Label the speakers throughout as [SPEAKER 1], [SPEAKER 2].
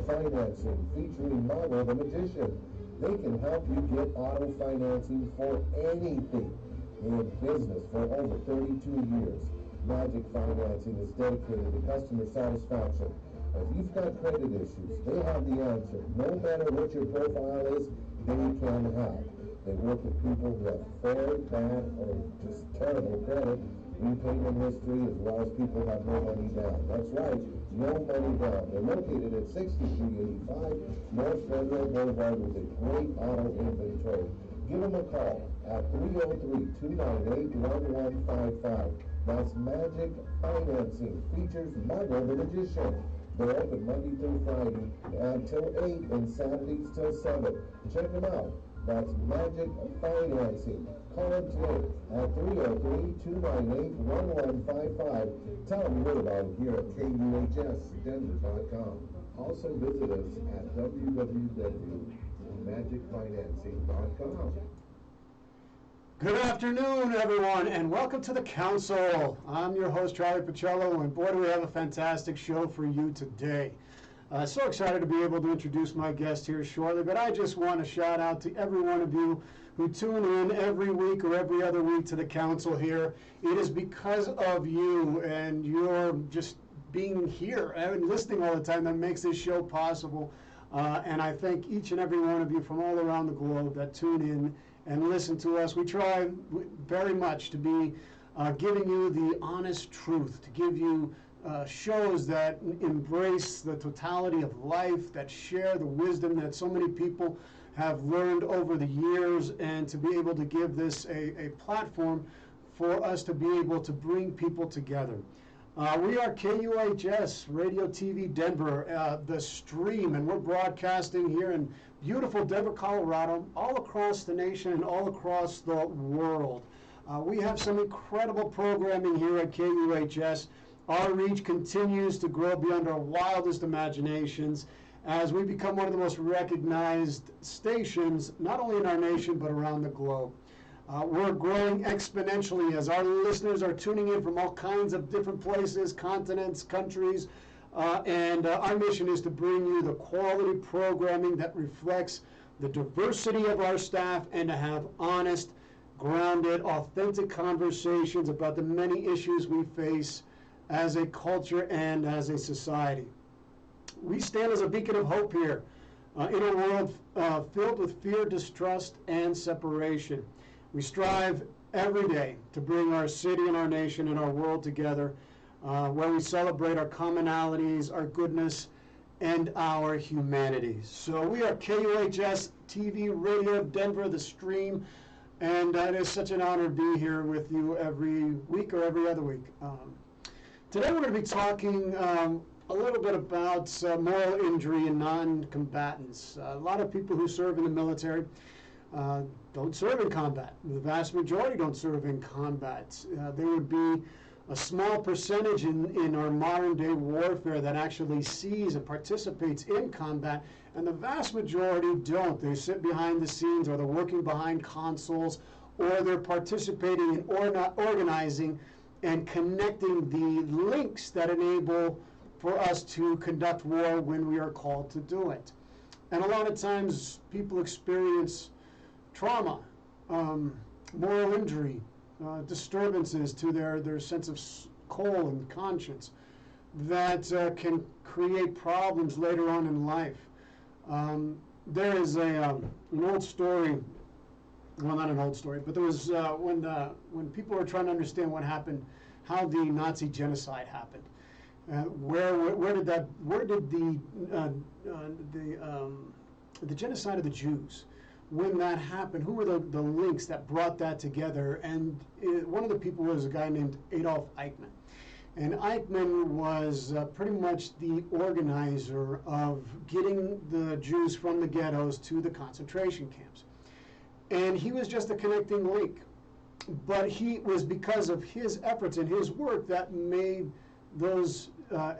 [SPEAKER 1] Financing, featuring Marvel the Magician. They can help you get auto financing for anything. In business for over 32 years, Magic Financing is dedicated to customer satisfaction. If you've got credit issues, they have the answer. No matter what your profile is, they can help. They work with people who have very bad or just terrible credit, repayment history, as well as people who have no money down. That's right, no money down. They're located at 6385 North Federal Boulevard with a great auto inventory. Give them a call at 303-298-1155. That's Magic Financing. Features Marvel the Magician. They're open Monday through Friday until 8 and Saturdays till 7. Check them out. That's Magic Financing. Call them today at 303-298-1155. Tell them you heard about it here at KUHSDenver.com. Also visit us at www.magicfinancing.com.
[SPEAKER 2] Good afternoon, everyone, and welcome to the Council. I'm your host, Charlie Pacello, and boy, do we have a fantastic show for you today. So excited to be able to introduce my guest here shortly, but I just want to shout out to every one of you who tune in every week or every other week to the Council here. It is because of you and your just being here and listening all the time that makes this show possible. And I thank each and every one of you from all around the globe that tune in and listen to us. We try very much to be giving you the honest truth, to give you shows that embrace the totality of life, that share the wisdom that so many people have learned over the years, and to be able to give this a platform for us to be able to bring people together. We are KUHS Radio TV Denver, the stream, and we're broadcasting here in beautiful Denver, Colorado, all across the nation and all across the world. We have some incredible programming here at KUHS. Our reach continues to grow beyond our wildest imaginations as we become one of the most recognized stations, not only in our nation, but around the globe. We're growing exponentially as our listeners are tuning in from all kinds of different places, continents, countries, and our mission is to bring you the quality programming that reflects the diversity of our staff and to have honest, grounded, authentic conversations about the many issues we face as a culture and as a society. We stand as a beacon of hope here in a world filled with fear, distrust, and separation. We strive every day to bring our city and our nation and our world together, where we celebrate our commonalities, our goodness, and our humanity. So we are KUHS TV Radio Denver, the stream, and it is such an honor to be here with you every week or every other week. Today we're going to be talking a little bit about moral injury in non-combatants. A lot of people who serve in the military don't serve in combat. The vast majority don't serve in combat. There would be a small percentage in our modern day warfare that actually sees and participates in combat, and the vast majority don't. They sit behind the scenes, or they're working behind consoles, or they're participating in organizing and connecting the links that enable for us to conduct war when we are called to do it. And a lot of times people experience trauma, moral injury, disturbances to their sense of soul and conscience that can create problems later on in life. There is an old story, well, not an old story, but there was when people were trying to understand what happened, how the Nazi genocide happened. Where did the genocide of the Jews, when that happened, who were the links that brought that together? And one of the people was a guy named Adolf Eichmann. And Eichmann was pretty much the organizer of getting the Jews from the ghettos to the concentration camps. And he was just a connecting link. But he was because of his efforts and his work that made those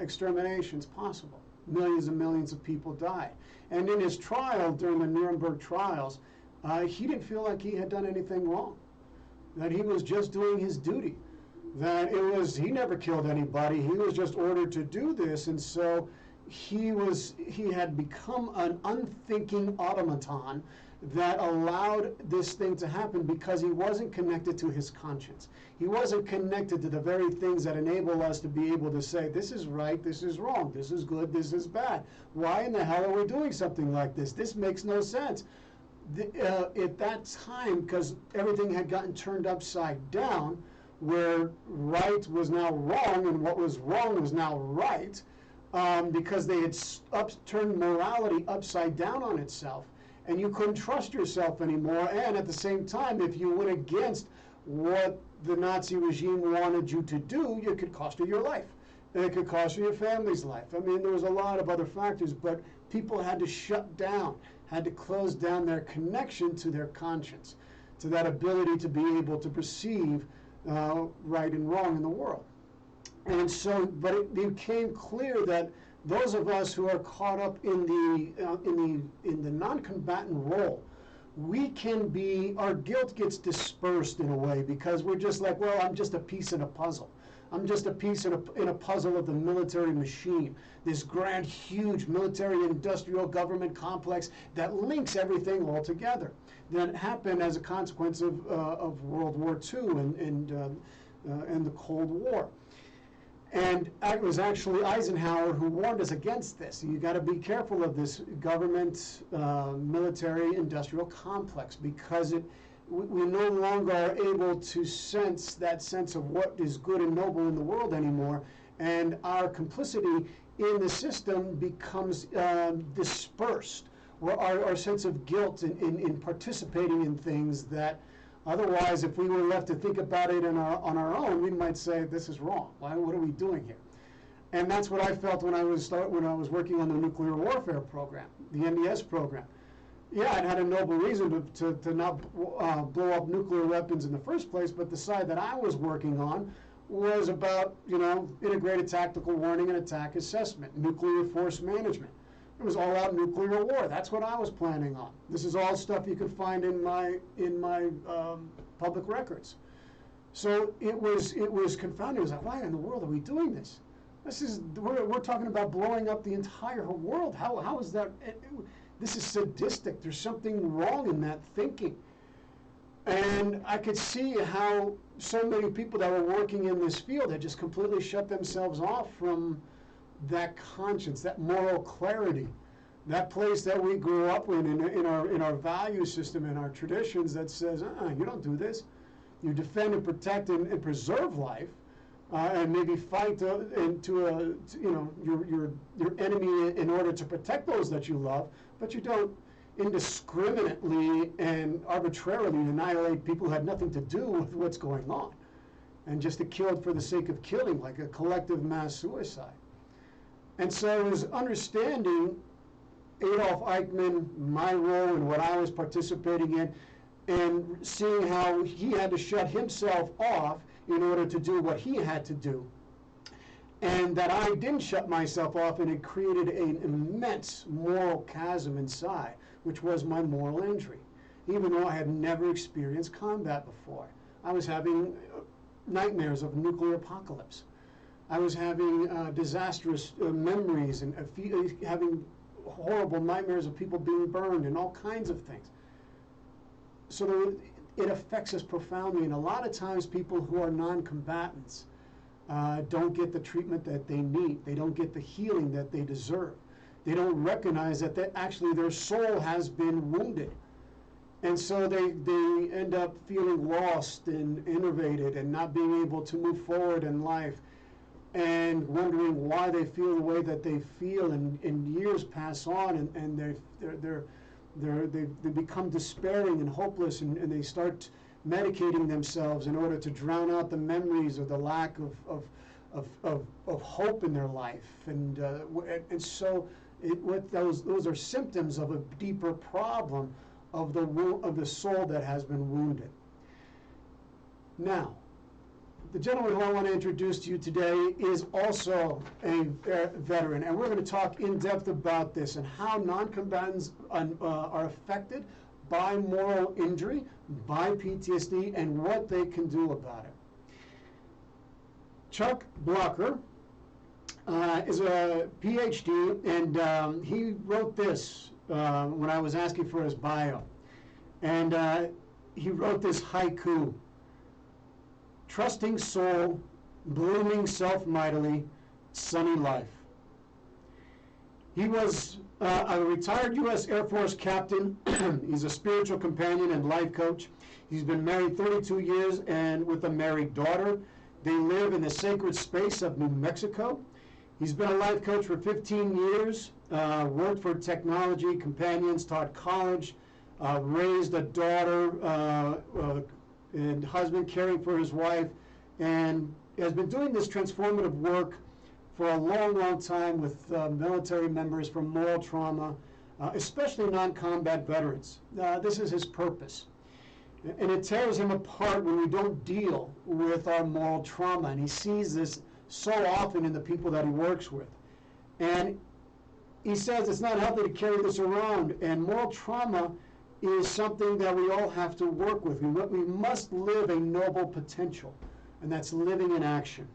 [SPEAKER 2] exterminations possible. Millions and millions of people died. And in his trial, during the Nuremberg trials, he didn't feel like he had done anything wrong, that he was just doing his duty, that he never killed anybody, he was just ordered to do this, and so he had become an unthinking automaton that allowed this thing to happen because he wasn't connected to his conscience. He wasn't connected to the very things that enable us to be able to say, this is right, this is wrong, this is good, this is bad. Why in the hell are we doing something like this? This makes no sense. At that time, because everything had gotten turned upside down, where right was now wrong and what was wrong was now right, because they had turned morality upside down on itself, and you couldn't trust yourself anymore. And at the same time, if you went against what the Nazi regime wanted you to do, it could cost you your life. And it could cost you your family's life. I mean, there was a lot of other factors, but people had to shut down, had to close down their connection to their conscience, to that ability to be able to perceive right and wrong in the world. And so, but it became clear that those of us who are caught up in the non-combatant role, we can be, our guilt gets dispersed in a way, because we're just like, well, I'm just a piece in a puzzle. I'm just a piece in a puzzle of the military machine, this grand, huge military-industrial government complex that links everything all together. That happened as a consequence of World War II and the Cold War. And it was actually Eisenhower who warned us against this. You got to be careful of this government military-industrial complex, because we no longer are able to sense that sense of what is good and noble in the world anymore, and our complicity in the system becomes dispersed, or our sense of guilt in participating in things that otherwise, if we were left to think about it on our own, we might say, this is wrong. What are we doing here? And that's what I felt when I was working on the nuclear warfare program, the NES program. Yeah, it had a noble reason to not blow up nuclear weapons in the first place, but the side that I was working on was about, integrated tactical warning and attack assessment, nuclear force management. It was all out nuclear war. That's what I was planning on. This is all stuff you could find in my public records. So it was confounding. It was like, why in the world are we doing this? We're talking about blowing up the entire world. How is that? This is sadistic. There's something wrong in that thinking. And I could see how so many people that were working in this field had just completely shut themselves off from that conscience, that moral clarity, that place that we grew up in our value system and our traditions that says, you don't do this. You defend and protect and preserve life, and maybe fight your enemy in order to protect those that you love, but you don't indiscriminately and arbitrarily annihilate people who had nothing to do with what's going on, and just to kill for the sake of killing, like a collective mass suicide. And so it was understanding Adolf Eichmann, my role and what I was participating in, and seeing how he had to shut himself off in order to do what he had to do. And that I didn't shut myself off, and it created an immense moral chasm inside, which was my moral injury. Even though I had never experienced combat before, I was having nightmares of a nuclear apocalypse. I was having disastrous memories and having horrible nightmares of people being burned and all kinds of things. So it affects us profoundly, and a lot of times people who are non-combatants don't get the treatment that they need. They don't get the healing that they deserve. They don't recognize that actually their soul has been wounded. And so they end up feeling lost and enervated and not being able to move forward in life, and wondering why they feel the way that they feel, and years pass on, and they become despairing and hopeless, and they start medicating themselves in order to drown out the memories of the lack of hope in their life, and so those are symptoms of a deeper problem of the soul that has been wounded. Now, the gentleman who I want to introduce to you today is also a veteran, and we're going to talk in depth about this and how non-combatants are affected by moral injury, by PTSD, and what they can do about it. Chuck Blocker is a PhD, and he wrote this when I was asking for his bio. And he wrote this haiku: trusting soul, blooming self-mightily, sunny life. He was a retired U.S. Air Force captain. He's a spiritual companion and life coach. He's been married 32 years and with a married daughter. They live in the sacred space of New Mexico. He's been a life coach for 15 years, worked for technology companions, taught college, raised a daughter and husband, caring for his wife, and has been doing this transformative work for a long, long time with military members from moral trauma, especially non-combat veterans. This is his purpose. And it tears him apart when we don't deal with our moral trauma. And he sees this so often in the people that he works with. And he says it's not healthy to carry this around. And moral trauma is something that we all have to work with. We must live a noble potential, and that's living in action.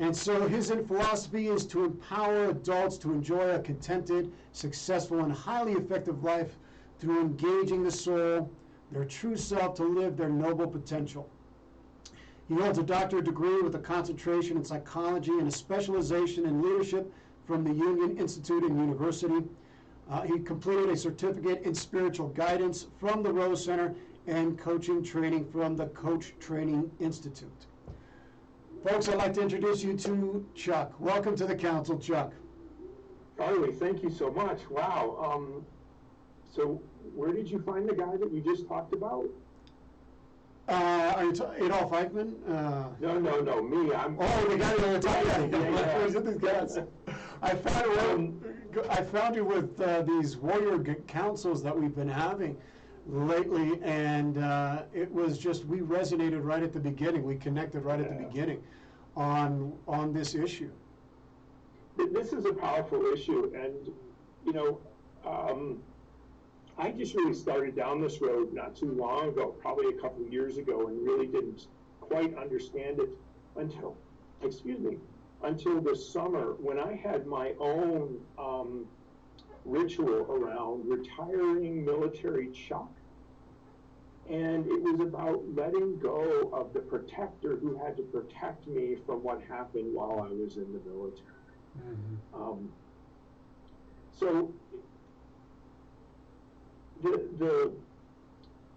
[SPEAKER 2] And so his philosophy is to empower adults to enjoy a contented, successful, and highly effective life through engaging the soul, their true self, to live their noble potential. He holds a doctorate degree with a concentration in psychology and a specialization in leadership from the Union Institute and University. He completed a certificate in spiritual guidance from the Rose Center and coaching training from the Coach Training Institute. Folks, I'd like to introduce you to Chuck. Welcome to the council, Chuck.
[SPEAKER 3] Charlie, thank you so much. Wow. So where did you find the guy that you just talked about?
[SPEAKER 2] Are you Adolf Eichmann?
[SPEAKER 3] No, me.
[SPEAKER 2] Oh, the guy that we're talking about. I found you with these warrior councils that we've been having lately, and it was just, we resonated right at the beginning. We connected right at the beginning on this issue.
[SPEAKER 3] This is a powerful issue, and I just really started down this road not too long ago, probably a couple of years ago, and really didn't quite understand it until this summer, when I had my own ritual around retiring military Chuck. And it was about letting go of the protector who had to protect me from what happened while I was in the military. Mm-hmm. So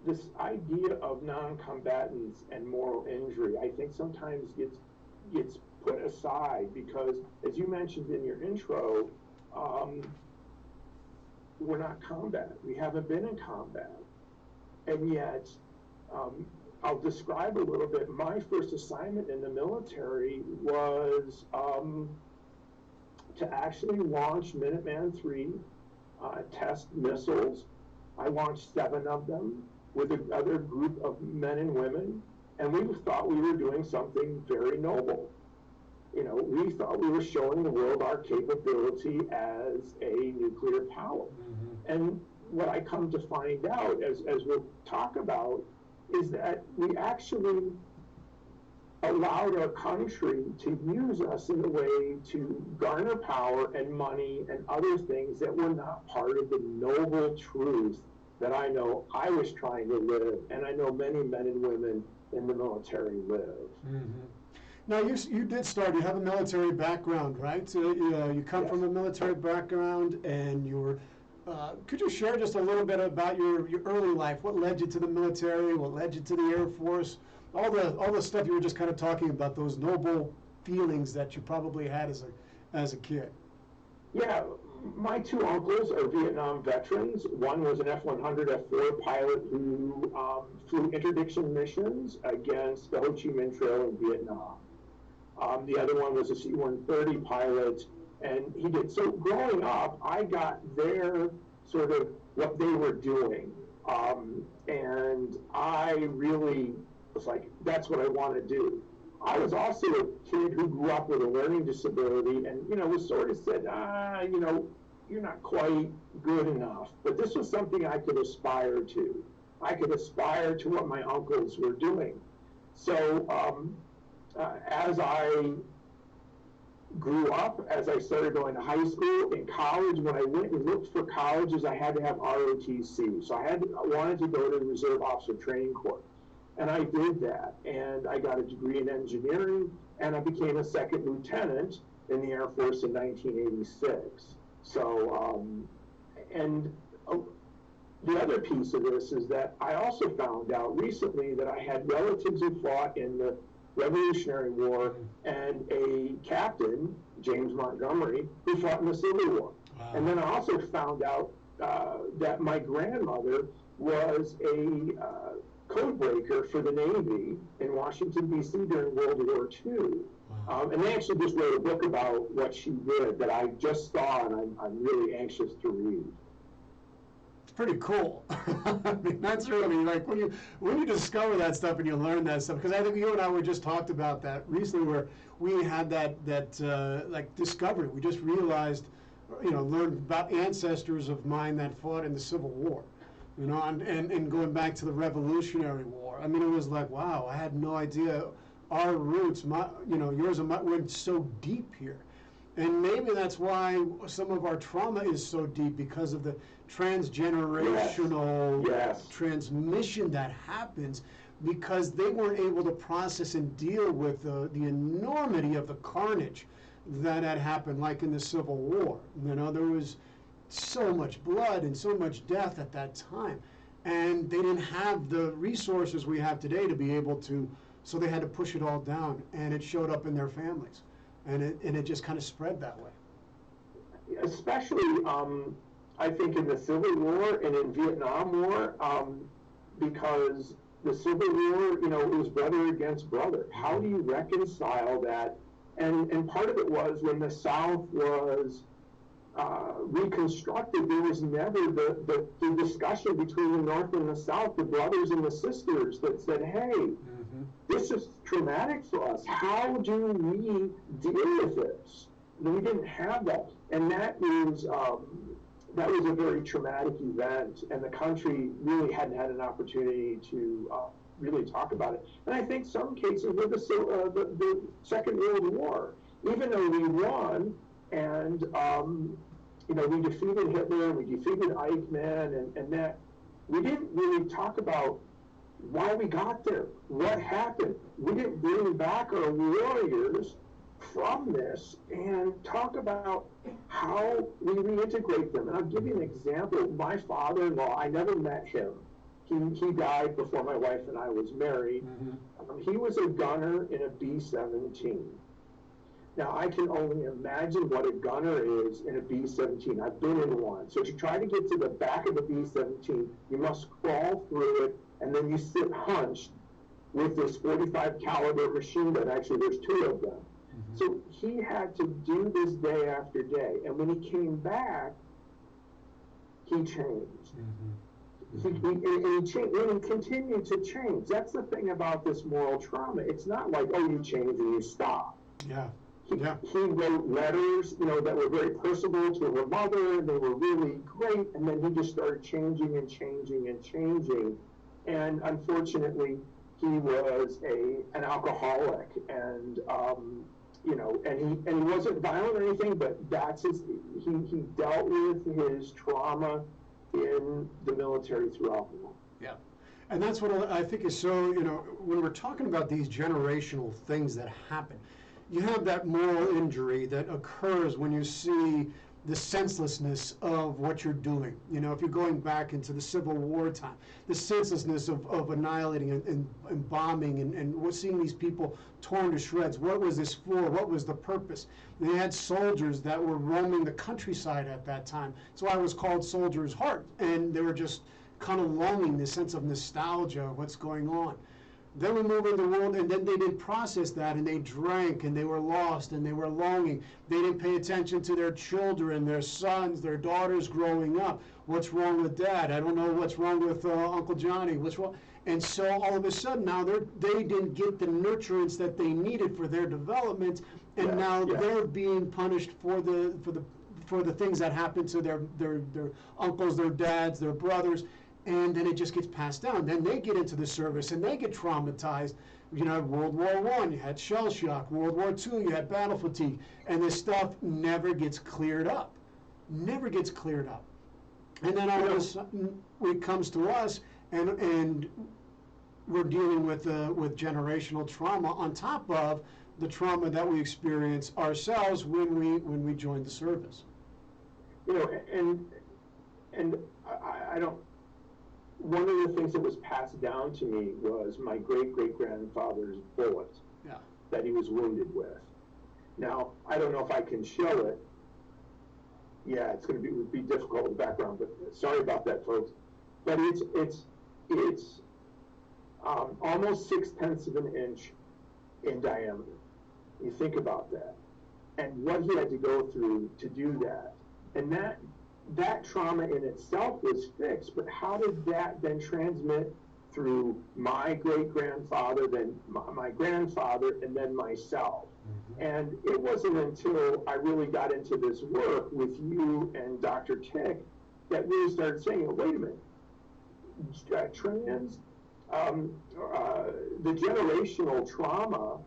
[SPEAKER 3] this idea of non-combatants and moral injury, I think sometimes gets put aside because, as you mentioned in your intro, we're not combat. We haven't been in combat. And yet, I'll describe a little bit. My first assignment in the military was to actually launch Minuteman III test missiles. I launched 7 of them with another group of men and women, and we thought we were doing something very noble. We thought we were showing the world our capability as a nuclear power. Mm-hmm. And what I come to find out, as we'll talk about, is that we actually allowed our country to use us in a way to garner power and money and other things that were not part of the noble truth that I know I was trying to live, and I know many men and women in the military live.
[SPEAKER 2] Mm-hmm. Now, you did start, you have a military background, right? So, you come
[SPEAKER 3] Yes.
[SPEAKER 2] from a military background, and you were, could you share just a little bit about your early life? What led you to the military? What led you to the Air Force? All the stuff you were just kind of talking about, those noble feelings that you probably had as a kid.
[SPEAKER 3] Yeah, my 2 uncles are Vietnam veterans. One was an F-100 F-4 pilot who flew interdiction missions against the Ho Chi Minh Trail in Vietnam. The other one was a C-130 pilot, and he did. So growing up, I got their sort of what they were doing, and I really was like, that's what I want to do. I was also a kid who grew up with a learning disability, and was sort of said, you're not quite good enough. But this was something I could aspire to. I could aspire to what my uncles were doing. So as I grew up, as I started going to high school and college, when I went and looked for colleges, I had to have ROTC. So I wanted to go to the Reserve Officer Training Corps. And I did that. And I got a degree in engineering, and I became a second lieutenant in the Air Force in 1986. So, the other piece of this is that I also found out recently that I had relatives who fought in the Revolutionary War and a captain, James Montgomery, who fought in the Civil War. Wow. And then I also found out that my grandmother was a code breaker for the Navy in Washington, D.C. during World War II. Wow. And they actually just wrote a book about what she did that I just saw, and I'm really anxious to read.
[SPEAKER 2] Pretty cool. I mean, that's really like when you discover that stuff and you learn that stuff, because I think you and I were just talked about that recently, where we had that like discovery. We just realized, learned about ancestors of mine that fought in the Civil War, and going back to the Revolutionary War. I mean, it was like, wow, I had no idea our roots, yours and mine, went so deep here. And maybe that's why some of our trauma is so deep, because of the transgenerational transmission that happens, because they weren't able to process and deal with the enormity of the carnage that had happened, like in the Civil War. There was so much blood and so much death at that time. And they didn't have the resources we have today to be able to, so they had to push it all down, and it showed up in their families. And it just kind of spread that way.
[SPEAKER 3] Especially, I think in the Civil War and in Vietnam War, because the Civil War, it was brother against brother. How do you reconcile that? And part of it was when the South was reconstructed, there was never the discussion between the North and the South, the brothers and the sisters that said, hey, this is traumatic for us. How do we deal with this? We didn't have that. And that was a very traumatic event, and the country really hadn't had an opportunity to really talk about it. And I think some cases with the Second World War, even though we won, and we defeated Hitler, we defeated Eichmann, and that, we didn't really talk about why we got there, what happened. We didn't bring back our warriors from this and talk about how we reintegrate them. And I'll give you an example. My father-in-law, I never met him. He died before my wife and I was married. He was a gunner in a B-17. Now, I can only imagine what a gunner is in a B-17. I've been in one. So to try to get to the back of the B-17, you must crawl through it, and then you sit hunched with this 45 caliber machine gun. Actually, there's two of them. So he had to do this day after day. And when he came back, he changed. He continued to change. That's the thing about this moral trauma. It's not like, oh, you change and you stop. He wrote letters, that were very personal to her mother. They were really great. And then he just started changing and changing and changing. And unfortunately, he was an alcoholic, and and he wasn't violent or anything, but that's he dealt with his trauma in the military through alcohol.
[SPEAKER 2] Yeah. And that's what I think is so, when we're talking about these generational things that happen, you have that moral injury that occurs when you see the senselessness of what you're doing. If you're going back into the Civil War time, the senselessness of annihilating and bombing and seeing these people torn to shreds. What was this for? What was the purpose? They had soldiers that were roaming the countryside at that time. That's why it was called Soldier's Heart. And they were just kind of longing, this sense of nostalgia of what's going on. Then we move into the world, and then they didn't process that, and they drank, and they were lost, and they were longing. They didn't pay attention to their children, their sons, their daughters growing up. What's wrong with Dad? I don't know what's wrong with Uncle Johnny. What's wrong? And so all of a sudden now they didn't get the nurturance that they needed for their development, and they're being punished for the things that happened to their uncles, their dads, their brothers. and then it just gets passed down. Then they get into the service and they get traumatized. You know, World War I, you had shell shock. World War II, you had battle fatigue. And this stuff never gets cleared up. Never gets cleared up. And then all of a sudden, it comes to us, and we're dealing with generational trauma on top of the trauma that we experience ourselves when we joined the service.
[SPEAKER 3] You know, and I don't. One of the things that was passed down to me was my great-great-grandfather's bullet that he was wounded with. Now, I don't know if I can show it. Yeah, it's going to be difficult with the background, but sorry about that, folks. But it's almost 6/10 of an inch in diameter. You think about that, and what he had to go through to do that, and that trauma in itself was fixed, but how did that then transmit through my great-grandfather, then my grandfather, and then myself? Mm-hmm. And it wasn't until I really got into this work with you and Dr. Tick that really started saying, oh, wait a minute, the generational trauma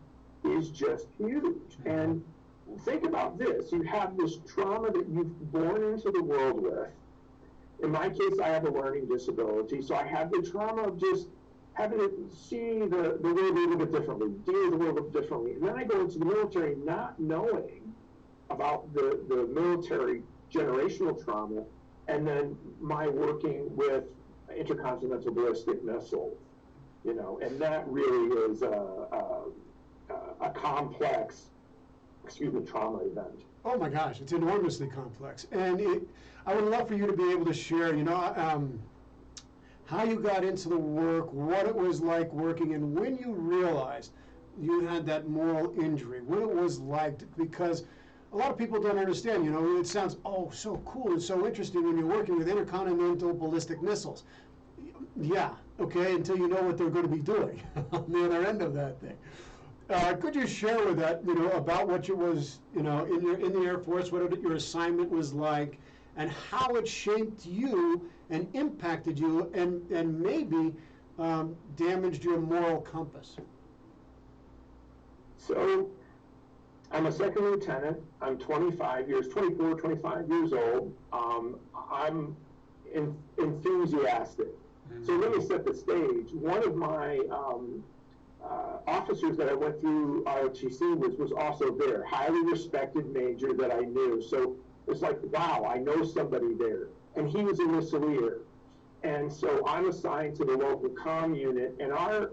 [SPEAKER 3] is just huge. Mm-hmm. And think about this. You have this trauma that you've born into the world with. In my case, I have a learning disability, so I have the trauma of just having to see the world a little bit differently, deal with the world a bit differently. And then I go into the military not knowing about the military generational trauma, and then my working with intercontinental ballistic missiles, you know, and that really is a complex trauma event.
[SPEAKER 2] Oh my gosh, it's enormously complex. And I would love for you to be able to share, you know, how you got into the work, what it was like working, and when you realized you had that moral injury, what it was like, because a lot of people don't understand, you know, it sounds, oh, so cool and so interesting when you're working with intercontinental ballistic missiles. Yeah, okay, until you know what they're going to be doing on the other end of that thing. Could you share with that, you know, about what it was, you know, in the Air Force, what your assignment was like, and how it shaped you and impacted you, and maybe damaged your moral compass?
[SPEAKER 3] So, I'm a second lieutenant. I'm 24, 25 years old. I'm enthusiastic. Mm-hmm. So let me set the stage. One of my officers that I went through ROTC was also there, highly respected major that I knew. So it's like, wow, I know somebody there. And he was a missileer. And so I'm assigned to the local comm unit, and our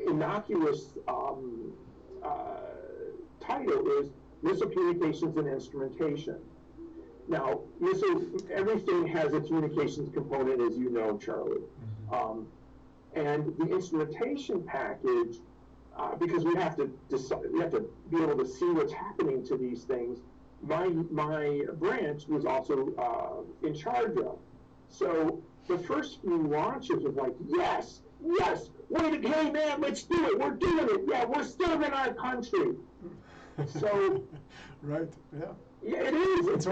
[SPEAKER 3] innocuous title is Missile Communications and Instrumentation. Now, everything has a communications component, as you know, Charlie. Mm-hmm. And the instrumentation package, because we have to be able to see what's happening to these things. My branch was also in charge of. So the first few launches was like, yes, hey man, let's do it. We're doing it. Yeah, we're serving our country. So,
[SPEAKER 2] right, yeah.
[SPEAKER 3] Yeah, it is.
[SPEAKER 2] It's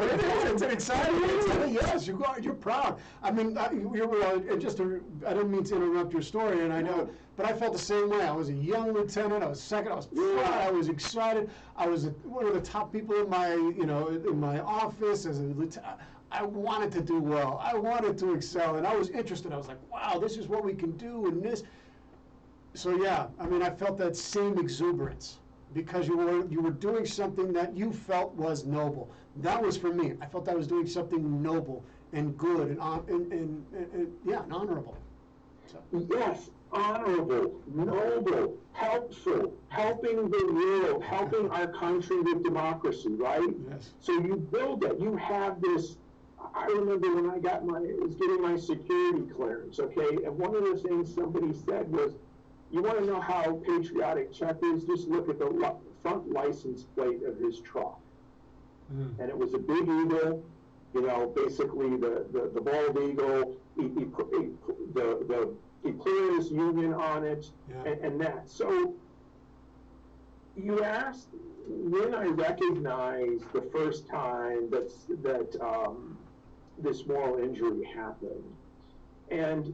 [SPEAKER 2] an exciting. Yes, you're proud. I mean, I didn't mean to interrupt your story, and I know, but I felt the same way. I was a young lieutenant. I was second. I was proud. I was excited. I was one of the top people in my office as a lieutenant. I wanted to do well. I wanted to excel, and I was interested. I was like, wow, this is what we can do, and this. So yeah, I mean, I felt that same exuberance, because you were doing something that you felt was noble. That was for me. I felt I was doing something noble and good and honorable. So.
[SPEAKER 3] Yes, honorable, noble, helpful, helping the world, helping our country with democracy, right?
[SPEAKER 2] Yes.
[SPEAKER 3] So you build that. You have this. I remember when I was getting my security clearance, okay, and one of the things somebody said was, you want to know how patriotic Chuck is? Just look at the front license plate of his truck. Mm. And it was a big eagle, you know, basically the bald eagle. He put his union on it, and that. So you asked when I recognized the first time that this moral injury happened. And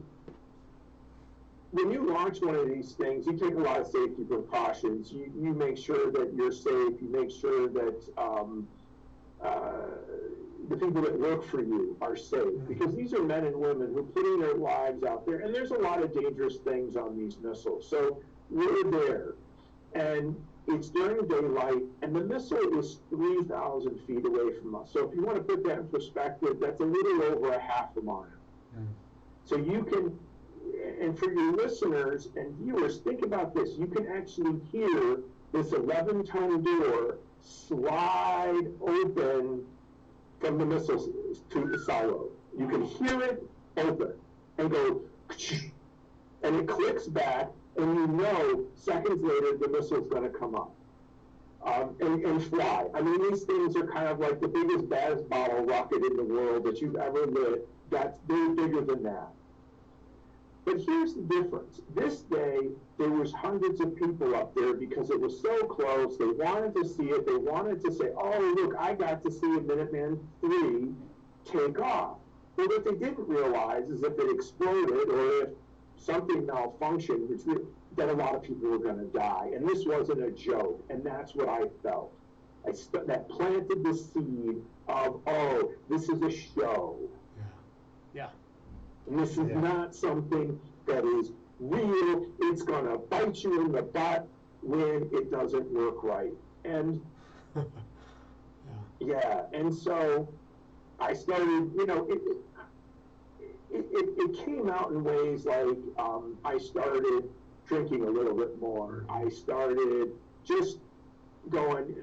[SPEAKER 3] when you launch one of these things, you take a lot of safety precautions. You make sure that you're safe. You make sure that the people that work for you are safe, because these are men and women who are putting their lives out there, and there's a lot of dangerous things on these missiles. So we're there, and it's during daylight, and the missile is 3,000 feet away from us. So if you want to put that in perspective, that's a little over a half a mile. So you can, and for your listeners and viewers, think about this. You can actually hear this 11-ton door slide open from the missiles to the silo. You can hear it open and go, and it clicks back, and you know seconds later the missile's going to come up and fly. I mean, these things are kind of like the biggest, baddest bottle rocket in the world that you've ever lit. They're bigger than that. But here's the difference. This day, there was hundreds of people up there because it was so close. They wanted to see it. They wanted to say, oh, look, I got to see a Minuteman III take off. But what they didn't realize is if it exploded or if something malfunctioned, that a lot of people were going to die. And this wasn't a joke. And that's what I felt. That planted the seed of, oh, this is a show.
[SPEAKER 2] Yeah.
[SPEAKER 3] And this is not something that is real. It's going to bite you in the butt when it doesn't work right. And and so I started, it came out in ways like I started drinking a little bit more. I started just going,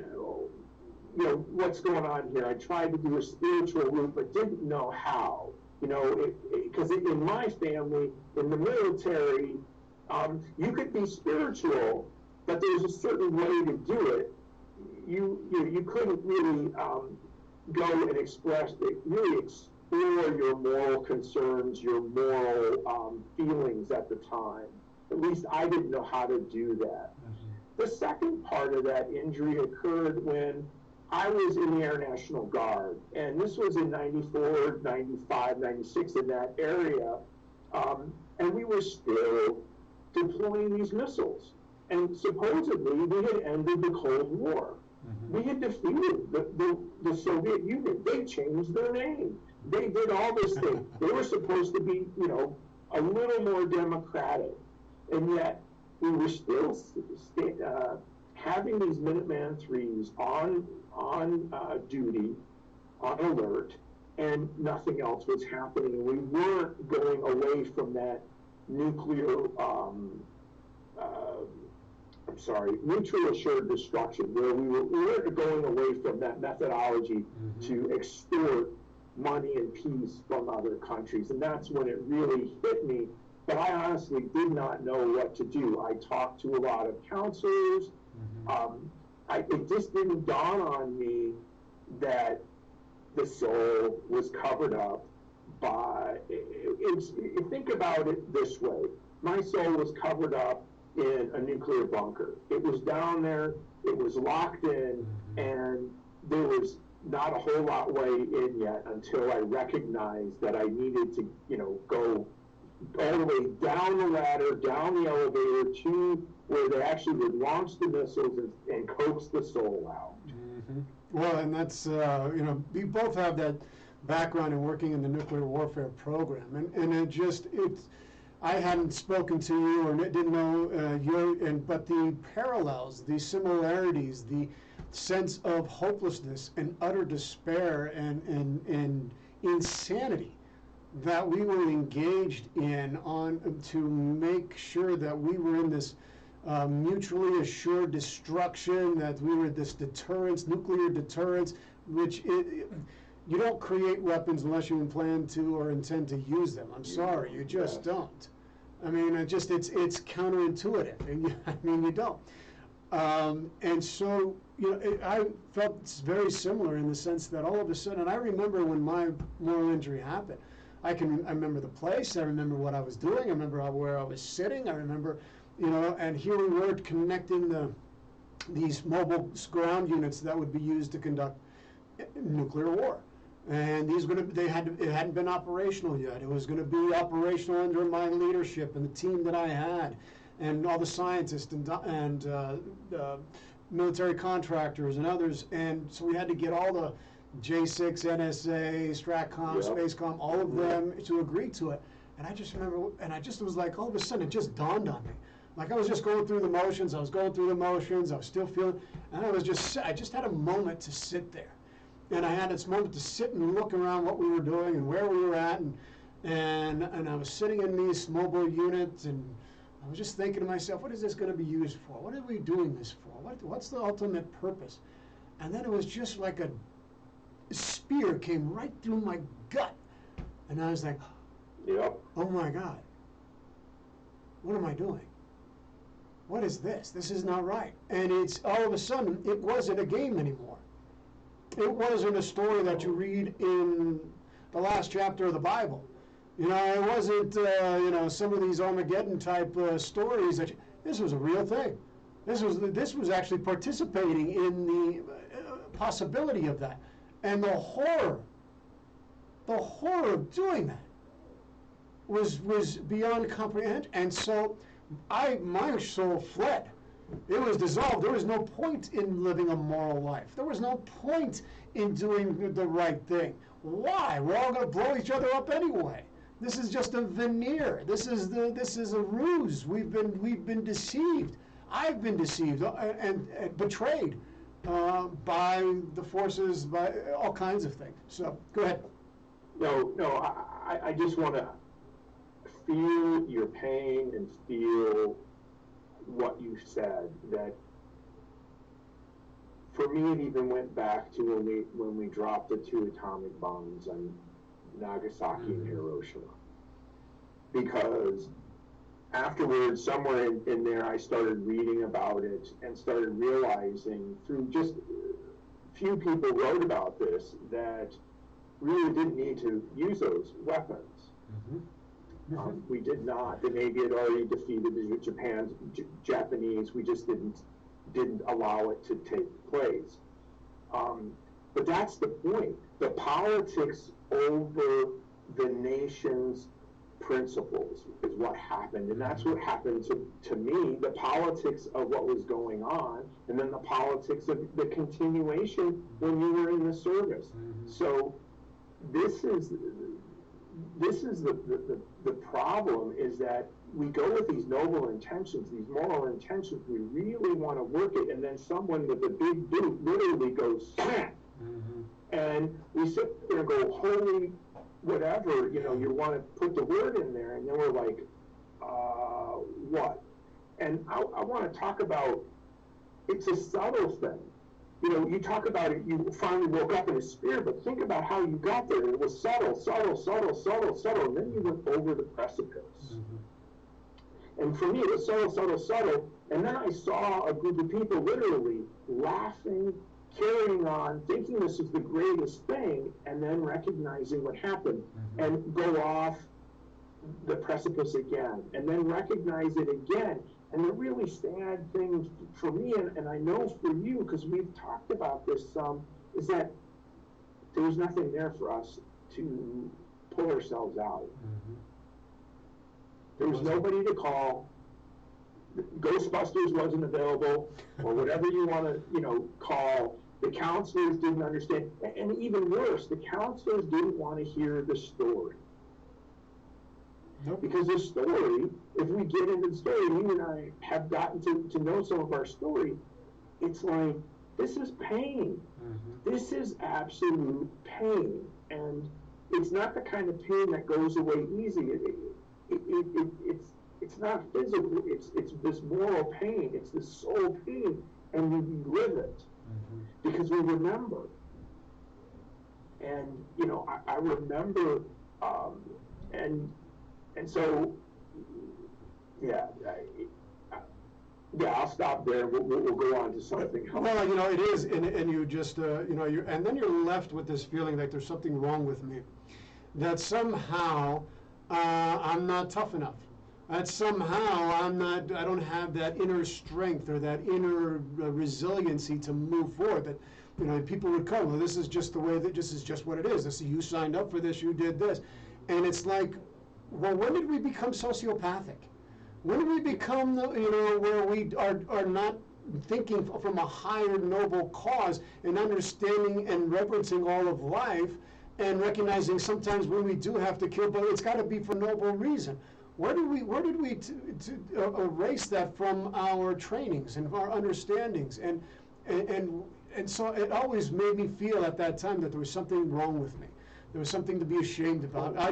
[SPEAKER 3] what's going on here? I tried to do a spiritual route, but didn't know how. Because in my family, in the military, you could be spiritual, but there's a certain way to do it. You couldn't really go and really explore your moral concerns, your moral feelings at the time. At least I didn't know how to do that. The second part of that injury occurred when I was in the Air National Guard, and this was in 94, 95, 96, in that area, and we were still deploying these missiles. And supposedly, we had ended the Cold War. We had defeated the Soviet Union. They changed their name. They did all this thing. They were supposed to be, a little more democratic, and yet we were still having these Minuteman IIIs on duty, on alert, and nothing else was happening. We weren't going away from that nuclear, mutual assured destruction, where we weren't going away from that methodology to extort money and peace from other countries. And that's when it really hit me. But I honestly did not know what to do. I talked to a lot of counselors. It just didn't dawn on me that the soul was covered up by, think about it this way. My soul was covered up in a nuclear bunker. It was down there, it was locked in, and there was not a whole lot way in yet until I recognized that I needed to, go all the way down the ladder, down the elevator to where they actually would launch the missiles and coax the soul out.
[SPEAKER 2] Well, and that's, we both have that background in working in the nuclear warfare program. And I hadn't spoken to you or didn't know but the parallels, the similarities, the sense of hopelessness and utter despair and insanity that we were engaged in to make sure that we were in this mutually assured destruction, that we were this deterrence, nuclear deterrence, which you don't create weapons unless you plan to or intend to use them. I'm sorry, you just don't. I mean, it's counterintuitive. And you don't. And so, I felt very similar in the sense that all of a sudden, and I remember when my moral injury happened, I remember the place, I remember what I was doing, I remember where I was sitting, I remember, and here we were connecting these mobile ground units that would be used to conduct nuclear war. And it hadn't been operational yet. It was going to be operational under my leadership and the team that I had, and all the scientists and military contractors and others. And so we had to get all the J6, NSA, STRATCOM, SpaceCom, all of them to agree to it. And I just remember, and it was like all of a sudden it just dawned on me. Like I was just going through the motions. I was still feeling, and I just had a moment to sit there. And I had this moment to sit and look around what we were doing and where we were at, and I was sitting in these mobile units, and I was just thinking to myself, what is this going to be used for? What are we doing this for? What's the ultimate purpose? And then it was just like a spear came right through my gut, and I was like, oh my God, what am I doing? What is this? This is not right. And it's all of a sudden, it wasn't a game anymore. It wasn't a story that you read in the last chapter of the Bible. You know, it wasn't, some of these Armageddon type stories. This was a real thing. This was actually participating in the possibility of that. And the horror of doing that was beyond comprehension. And so my soul fled. It was dissolved. There was no point in living a moral life. There was no point in doing the right thing. Why? We're all going to blow each other up anyway. This is just a veneer. This is a ruse. We've been deceived. I've been deceived and betrayed by the forces, by all kinds of things. So go ahead.
[SPEAKER 3] No. I just want to feel your pain and feel what you said, that for me it even went back to when we dropped the 2 atomic bombs on Nagasaki and Hiroshima, because afterwards, somewhere in there, I started reading about it and started realizing through just few people wrote about this that really didn't need to use those weapons. We did not. The Navy had already defeated the Japanese. We just didn't allow it to take place. But that's the point. The politics over the nation's principles is what happened, and that's what happened to me. The politics of what was going on, and then the politics of the continuation when you were in the service. So this is the problem, is that we go with these noble intentions, these moral intentions, we really want to work it, and then someone with a big boot literally goes smack. And we sit there and go, holy whatever, you want to put the word in there, and then we're like, what? And I want to talk about, it's a subtle thing. You talk about it, you finally woke up in a spirit, but think about how you got there. It was subtle, and then you went over the precipice. And for me, it was subtle, and then I saw a group of people literally laughing, carrying on, thinking this is the greatest thing, and then recognizing what happened, and go off the precipice again, and then recognize it again. And the really sad thing for me, and I know for you, because we've talked about this some, is that there was nothing there for us to pull ourselves out. There was nobody to call. Ghostbusters wasn't available, or whatever you want to, call. The counselors didn't understand, and even worse, the counselors didn't want to hear the story. Because the story, if we get into the story, you and I have gotten to know some of our story, it's like, this is pain. This is absolute pain. And it's not the kind of pain that goes away easy. It's not physical, it's this moral pain, it's this soul pain, and we live it. Because we remember. And, I remember, and so, I'll stop there. We'll go on to something else.
[SPEAKER 2] Well, it is, and you just, and then you're left with this feeling that there's something wrong with me, that somehow I'm not tough enough, that somehow I don't have that inner strength or that inner resiliency to move forward, You know, and people would come, well, this is just the way, this is just what it is. This, you signed up for this, you did this. And it's like, well, when did we become sociopathic? When did we become, where we are not thinking from a higher noble cause and understanding and reverencing all of life and recognizing sometimes when we do have to kill, but it's got to be for noble reason. Where did we erase that from our trainings and our understandings? And so it always made me feel at that time that there was something wrong with me. There was something to be ashamed about. I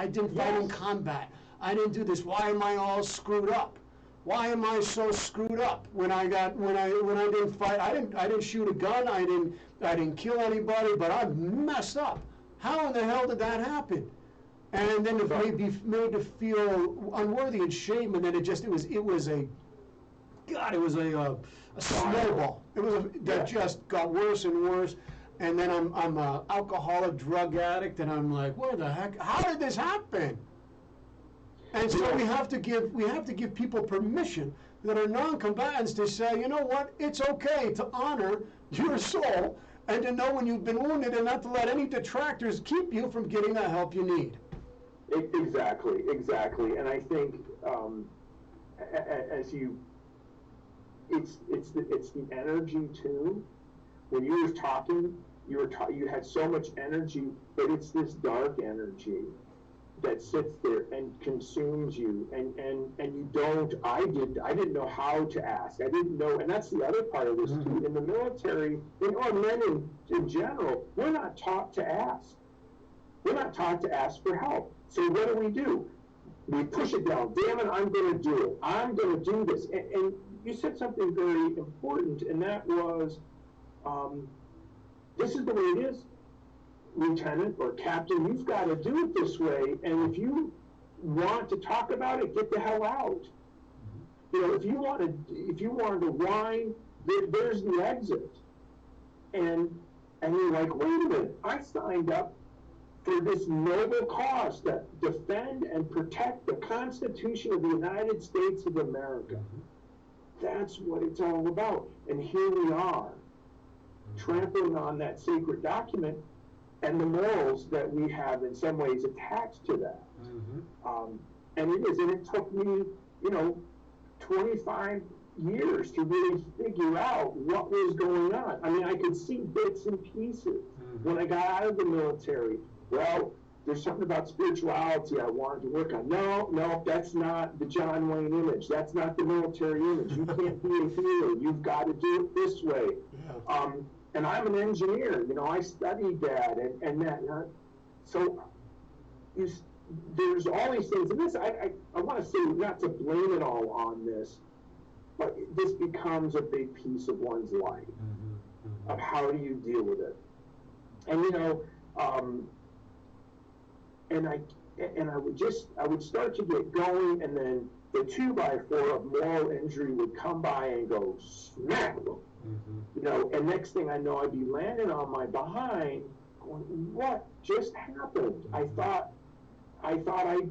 [SPEAKER 2] didn't fight in combat. I didn't do this. Why am I all screwed up? Why am I so screwed up when I didn't fight? I didn't shoot a gun. I didn't kill anybody, but I'm messed up. How in the hell did that happen? And then it made to feel unworthy and shame, and then it was a snowball. That just got worse and worse. And then I'm an alcoholic, drug addict, and I'm like, what the heck? How did this happen? And so we have to give people permission that are non-combatants to say, you know what? It's okay to honor your soul and to know when you've been wounded, and not to let any detractors keep you from getting the help you need.
[SPEAKER 3] Exactly. And I think it's the energy too. When you were talking, you had so much energy, but it's this dark energy that sits there and consumes you, and you don't. I didn't know how to ask. I didn't know, and that's the other part of this too. In the military, or men in general, we're not taught to ask. We're not taught to ask for help. So what do? We push it down. Damn it, I'm going to do it. I'm going to do this. And you said something very important, and that was, this is the way it is, Lieutenant or Captain. You've got to do it this way. And if you want to talk about it, get the hell out. You know, if you wanted to whine, there's the exit. And you're like, wait a minute, I signed up for this noble cause to defend and protect the Constitution of the United States of America. That's what it's all about. And here we are, trampling on that sacred document and the morals that we have in some ways attached to that. And it took me, 25 years to really figure out what was going on. I mean, I could see bits and pieces. When I got out of the military, well, there's something about spirituality I wanted to work on. No, that's not the John Wayne image. That's not the military image. You can't be a hero. You've got to do it this way. And I'm an engineer. I studied that and that. So there's all these things. And this, I want to say, not to blame it all on this, but this becomes a big piece of one's life. Of how do you deal with it? And I would start to get going, and then the 2x4 of moral injury would come by and go smack. And next thing I know, I'd be landing on my behind, going, what just happened? I thought I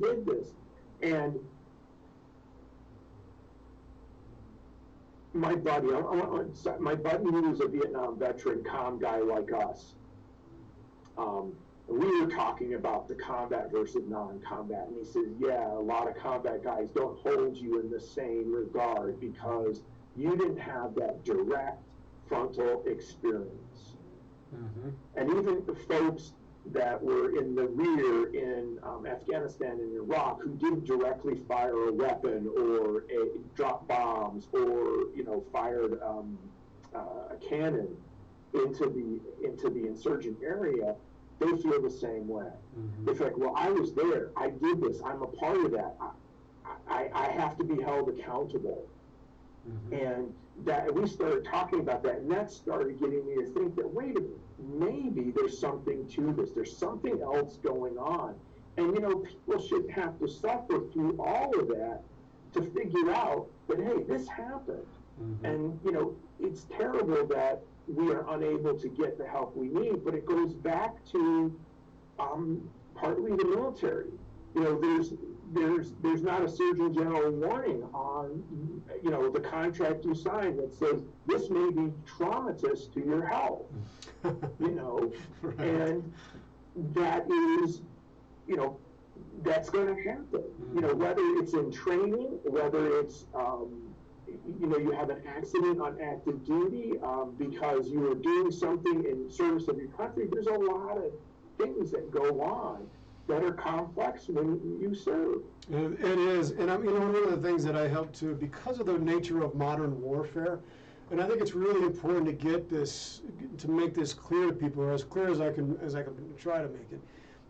[SPEAKER 3] did this. And my buddy, who was a Vietnam veteran, calm guy like us, we were talking about the combat versus non-combat, and he says, yeah, a lot of combat guys don't hold you in the same regard because you didn't have that direct frontal experience. And even the folks that were in the rear in Afghanistan and Iraq who didn't directly fire a weapon or drop bombs or fired a cannon into the insurgent area, they feel the same way. It's like, well, I was there, I did this, I'm a part of that, I have to be held accountable. And that we started talking about that, and that started getting me to think that, wait a minute, maybe there's something to this, there's something else going on. And people shouldn't have to suffer through all of that to figure out that, hey, this happened. And it's terrible that we are unable to get the help we need, but it goes back to partly the military. There's there's not a Surgeon General warning on, the contract you sign that says this may be traumatous to your health,
[SPEAKER 2] Right.
[SPEAKER 3] and that is, that's going to happen. Whether it's in training, whether it's, you have an accident on active duty because you are doing something in service of your country. There's a lot of things that go on that are complex when you serve.
[SPEAKER 2] It is, and one of the things that I help to, because of the nature of modern warfare, and I think it's really important to get this, to make this clear to people, or as clear as I can try to make it.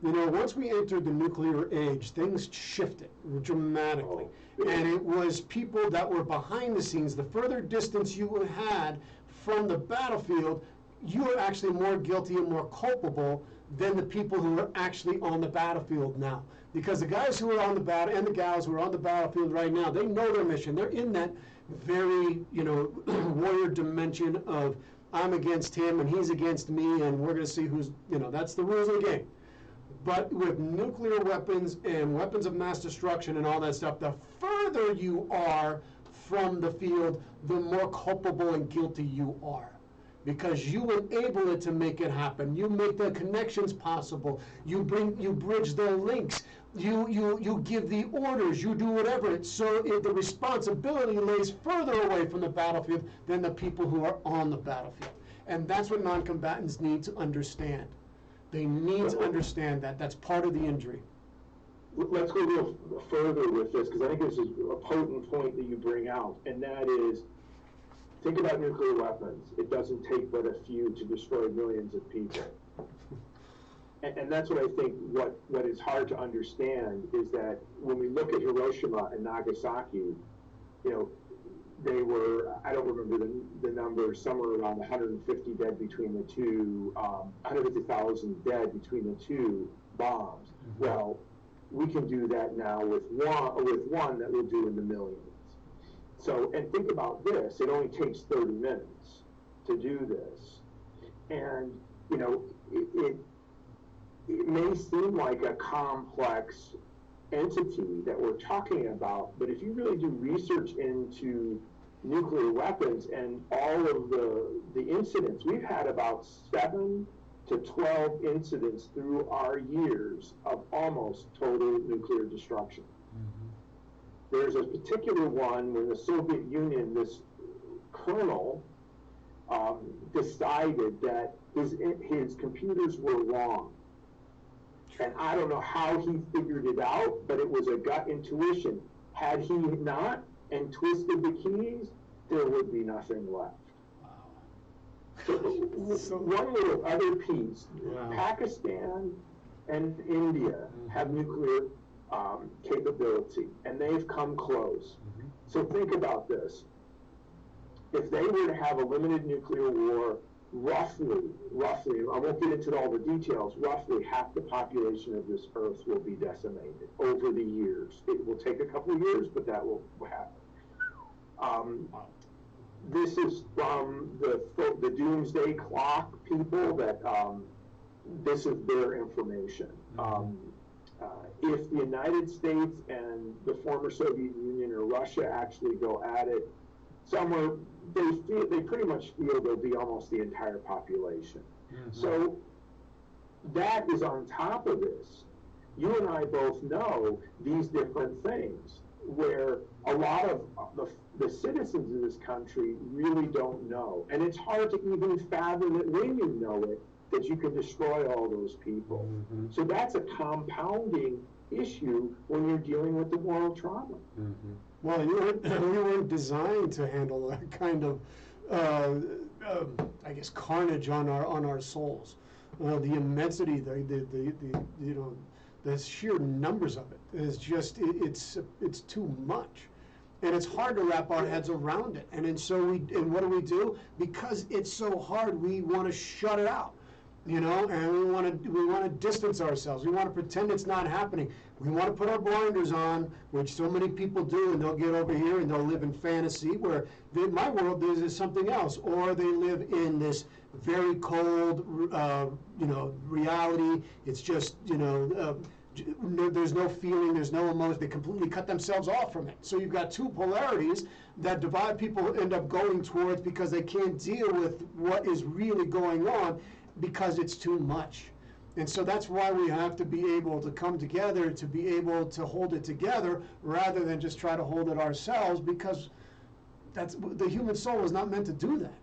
[SPEAKER 2] Once we entered the nuclear age, things shifted dramatically. And it was people that were behind the scenes. The further distance you had from the battlefield, you were actually more guilty and more culpable than the people who are actually on the battlefield now. Because the guys who are on the battle and the gals who are on the battlefield right now, they know their mission. They're in that very, warrior dimension of I'm against him and he's against me, and we're going to see who's, that's the rules of the game. But with nuclear weapons and weapons of mass destruction and all that stuff, the further you are from the field, the more culpable and guilty you are. Because you enable it to make it happen. You make the connections possible. You bridge the links. You give the orders. You do whatever. So the responsibility lays further away from the battlefield than the people who are on the battlefield. And that's what non-combatants need to understand. They need to understand that. That's part of the injury.
[SPEAKER 3] Let's go a little further with this, because I think this is a potent point that you bring out, and that is, think about nuclear weapons. It doesn't take but a few to destroy millions of people. And that's what I think what is hard to understand is that when we look at Hiroshima and Nagasaki, they were, I don't remember the number, somewhere around 150 dead between the two, 150,000 dead between the two bombs. Mm-hmm. Well, we can do that now with one that we'll do in the millions. So, and think about this, it only takes 30 minutes to do this. And, it may seem like a complex entity that we're talking about, but if you really do research into nuclear weapons and all of the incidents, we've had about 7 to 12 incidents through our years of almost total nuclear destruction. Mm-hmm. There's a particular one when the Soviet Union, this colonel decided that his computers were wrong. And I don't know how he figured it out, but it was a gut intuition. Had he not and twisted the keys, there would be nothing left. Wow. So one little other piece, wow. Pakistan and India have nuclear capability, and they've come close. Mm-hmm. So think about this. If they were to have a limited nuclear war, roughly, I won't get into all the details, roughly half the population of this earth will be decimated over the years. It will take a couple of years, but that will happen. This is from the Doomsday Clock people that this is their information. If the United States and the former Soviet Union or Russia actually go at it, somewhere they pretty much feel they'll be almost the entire population. Mm-hmm. So that is on top of this. You and I both know these different things where a lot of the citizens of this country really don't know. And it's hard to even fathom it when you know it, that you can destroy all those people. Mm-hmm. So that's a compounding issue when you're dealing with the moral trauma. Mm-hmm.
[SPEAKER 2] Well, we weren't designed to handle that kind of, I guess, carnage on our souls. The immensity, the sheer numbers of it is just it's too much, and it's hard to wrap our heads around it. And so what do? Because it's so hard, we want to shut it out. And we want to distance ourselves. We want to pretend it's not happening. We want to put our blinders on, which so many people do, and they'll get over here and they'll live in fantasy where in my world there's something else, or they live in this very cold, reality. It's just there's no feeling, there's no emotion. They completely cut themselves off from it. So you've got two polarities that divide people end up going towards because they can't deal with what is really going on because it's too much. And so that's why we have to be able to come together, to be able to hold it together rather than just try to hold it ourselves, because that's the human soul is not meant to do that.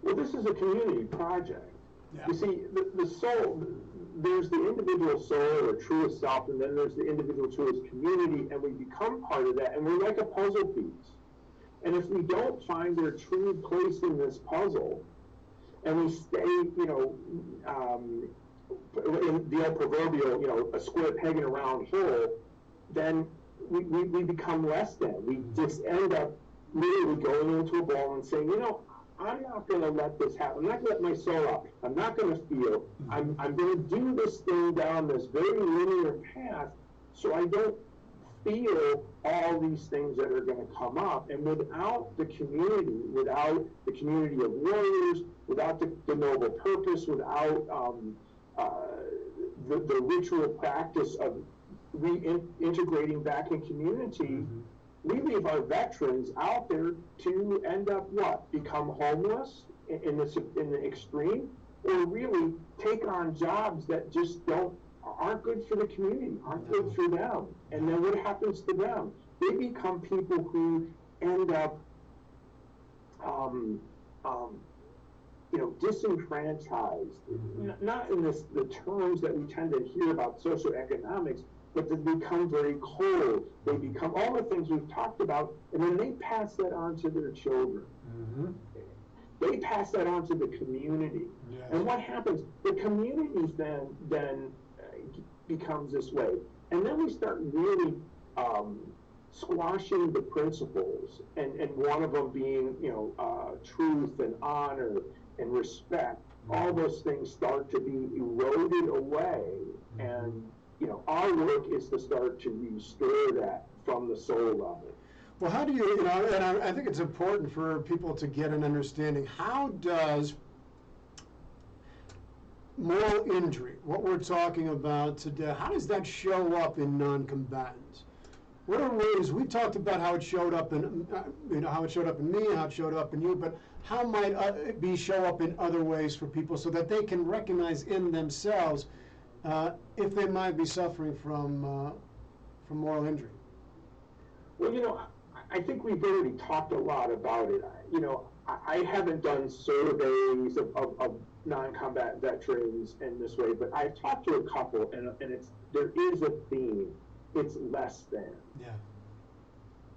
[SPEAKER 3] Well, this is a community project. Yeah. You see, the soul, there's the individual soul or truest self, and then there's the individual truest community, and we become part of that, and we're like a puzzle piece. And if we don't find their true place in this puzzle, and we stay, in the old proverbial, a square peg in a round hole, then we become less than. We just end up literally going into a ball and saying, I'm not going to let this happen. I'm not going to let my soul out. I'm not going to feel. I'm going to do this thing down this very linear path so I don't feel all these things that are going to come up. And without the community of warriors, without the noble purpose, without the ritual practice of reintegrating back in community, we leave our veterans out there to end up what? Become homeless in the extreme, or really take on jobs that just aren't good for the community, aren't good for them. And then what happens to them? They become people who end up disenfranchised, not in the terms that we tend to hear about socioeconomics, but they become very cold. They become all the things we've talked about, and then they pass that on to their children. They pass that on to the community. Yes. And what happens? The community then becomes this way. And then we start really squashing the principles, and one of them being, truth and honor and respect. All those things start to be eroded away, and our work is to start to restore that from the soul level.
[SPEAKER 2] Well, how do you, and I think it's important for people to get an understanding, how does moral injury, what we're talking about today, how does that show up in non-combatants? What are ways, we talked about how it showed up in, how it showed up in me, how it showed up in you, but how might it show up in other ways for people so that they can recognize in themselves if they might be suffering from moral injury?
[SPEAKER 3] Well, I think we've already talked a lot about it. I haven't done surveys of non-combat veterans in this way, but I've talked to a couple, and there is a theme. It's less than.
[SPEAKER 2] Yeah.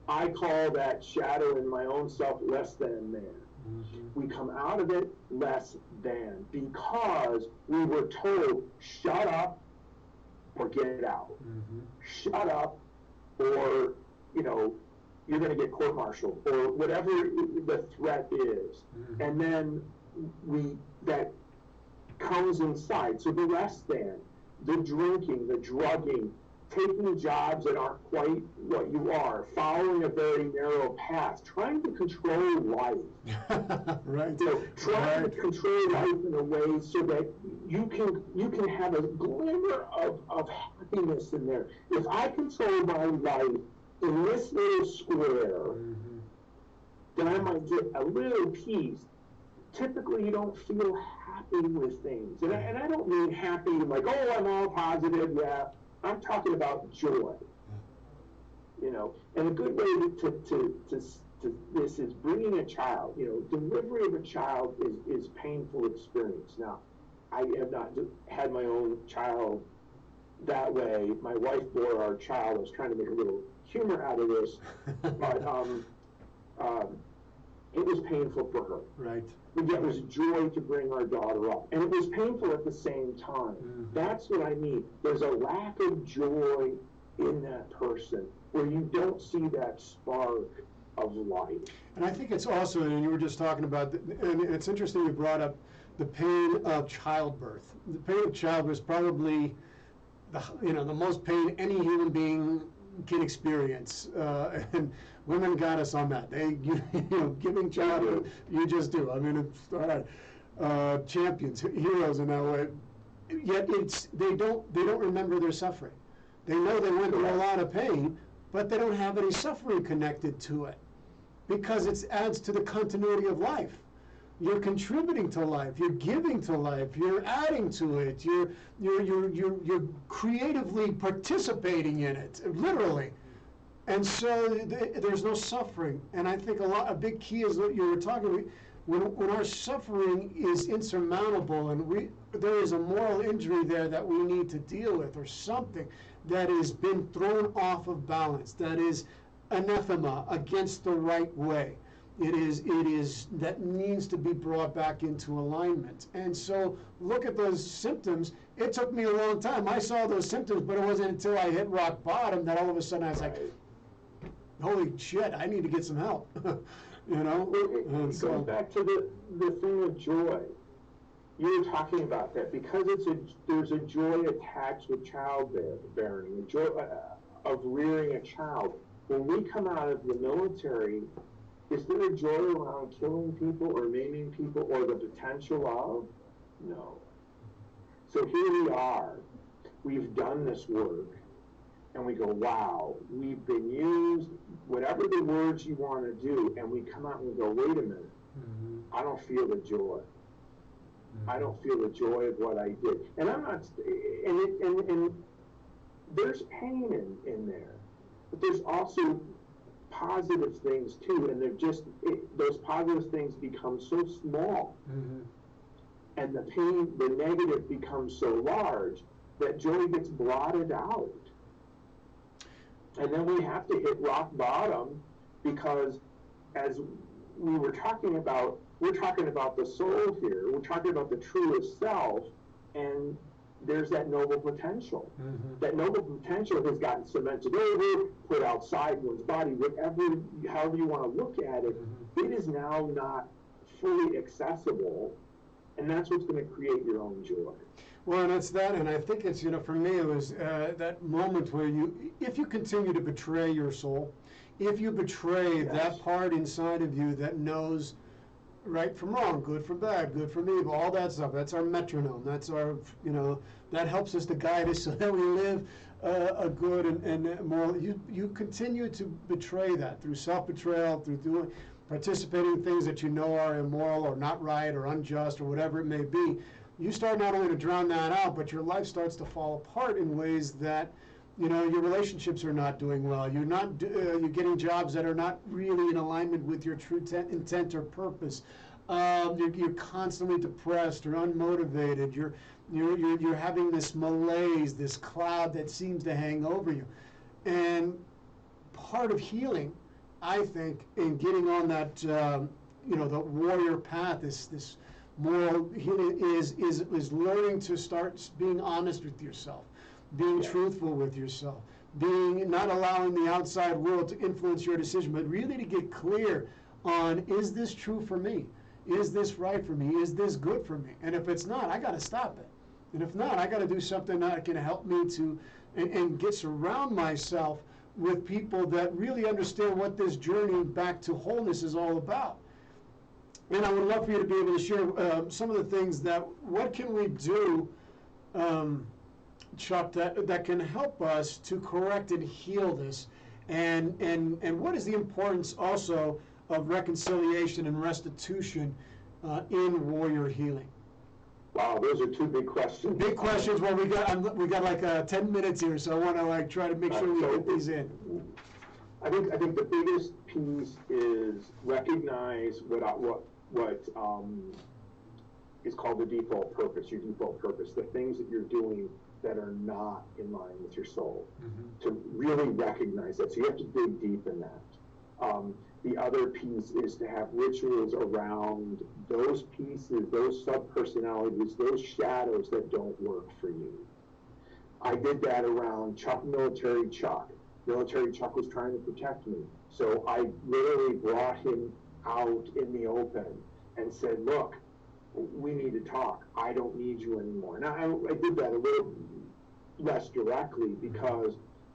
[SPEAKER 3] I call that shadow in my own self less than man. We come out of it less than because we were told, shut up or get out. Shut up or, you're going to get court-martialed or whatever the threat is. And then that comes inside. So the less than, the drinking, the drugging, taking jobs that aren't quite what you are, following a very narrow path, trying to control life.
[SPEAKER 2] Right.
[SPEAKER 3] Trying to control life in a way so that you can have a glimmer of happiness in there. If I control my life in this little square, then I might get a little piece. Typically, you don't feel happy with things. And I don't mean happy like, oh, I'm all positive, yeah. I'm talking about joy, and a good way to this is bringing a child. Delivery of a child is painful experience. Now, I have not had my own child that way. My wife bore our child. I was trying to make a little humor out of this, but it was painful for her.
[SPEAKER 2] Right.
[SPEAKER 3] But yet it was joy to bring our daughter up. And it was painful at the same time. That's what I mean. There's a lack of joy in that person where you don't see that spark of life.
[SPEAKER 2] And I think it's also, and you were just talking about, and it's interesting you brought up the pain of childbirth. The pain of childbirth is probably the most pain any human being can experience, and women got us on that. They, giving childhood, you just do. I mean, it's all right. Champions, heroes in that way. Yet they don't remember their suffering. They know they went through a lot of pain, but they don't have any suffering connected to it because it adds to the continuity of life. You're contributing to life. You're giving to life. You're adding to it. You're creatively participating in it, literally. And so there's no suffering. And I think a big key is what you were talking about. When our suffering is insurmountable and there is a moral injury there that we need to deal with, or something that has been thrown off of balance, that is anathema, against the right way. It is that needs to be brought back into alignment. And so look at those symptoms. It took me a long time. I saw those symptoms, but it wasn't until I hit rock bottom that all of a sudden I was like, holy shit, I need to get some help. You know?
[SPEAKER 3] It goes back to the thing of joy. You were talking about that because there's a joy attached with childbearing, a joy of rearing a child. When we come out of the military, is there a joy around killing people or maiming people or the potential of? No. So here we are. We've done this work. And we go, wow, we've been used, whatever the words you want to do, and we come out and we go, wait a minute, I don't feel the joy. I don't feel the joy of what I did. And I'm not, and there's pain in there, but there's also positive things too, and they're just, those positive things become so small, and the pain, the negative becomes so large that joy gets blotted out. And then we have to hit rock bottom because, as we were talking about, we're talking about the soul here. We're talking about the truest self, and there's that noble potential. That noble potential has gotten cemented over, put outside one's body, however you want to look at it. It is now not fully accessible, and that's what's going to create your own joy.
[SPEAKER 2] Well, and it's that, and I think it's, for me, it was that moment where if you continue to betray your soul, if you betray that part inside of you that knows right from wrong, good from bad, good from evil, all that stuff, that's our metronome, that's our, that helps us to guide us so that we live a good and moral, you continue to betray that through self-betrayal, through participating in things that you know are immoral or not right or unjust or whatever it may be. You start not only to drown that out, but your life starts to fall apart in ways that, your relationships are not doing well. You're getting jobs that are not really in alignment with your true intent or purpose. You're constantly depressed or unmotivated. You're having this malaise, this cloud that seems to hang over you. And part of healing, I think, in getting on that, the warrior path, this moral healing is learning to start being honest with yourself, being truthful with yourself, not allowing the outside world to influence your decision, but really to get clear on, is this true for me? Is this right for me? Is this good for me? And if it's not, I got to stop it. And if not, I got to do something that can help me to and surround myself with people that really understand what this journey back to wholeness is all about. And I would love for you to be able to share some of the things what can we do, Chuck, that can help us to correct and heal this, and what is the importance also of reconciliation and restitution in warrior healing?
[SPEAKER 3] Wow, those are two big questions.
[SPEAKER 2] Big questions. Well, we got like 10 minutes here, so I want to try to make sure we get these in.
[SPEAKER 3] I think the biggest piece is recognize what is called the default purpose, your default purpose, the things that you're doing that are not in line with your soul. To really recognize that. So you have to dig deep in that. The other piece is to have rituals around those pieces, those sub-personalities, those shadows that don't work for you. I did that around Military Chuck. Military Chuck was trying to protect me. So I literally brought him out in the open and said, look, we need to talk. I don't need you anymore. Now, I did that a little less directly because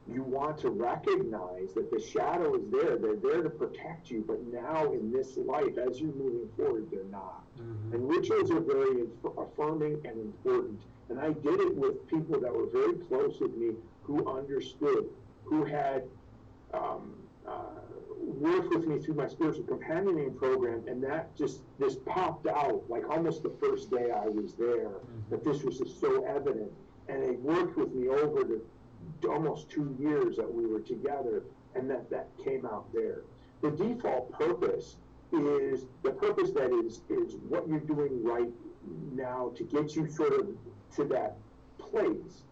[SPEAKER 3] you want to recognize that the shadow is there. They're there to protect you, but now in this life, as you're moving forward, they're not. And rituals are very affirming and important. And I did it with people that were very close with me who understood, who had worked with me through my spiritual companioning program, and that this popped out like almost the first day I was there, that this was just so evident. And they worked with me over the almost 2 years that we were together, and that came out there. The default purpose is the purpose that is what you're doing right now to get you sort of to that place.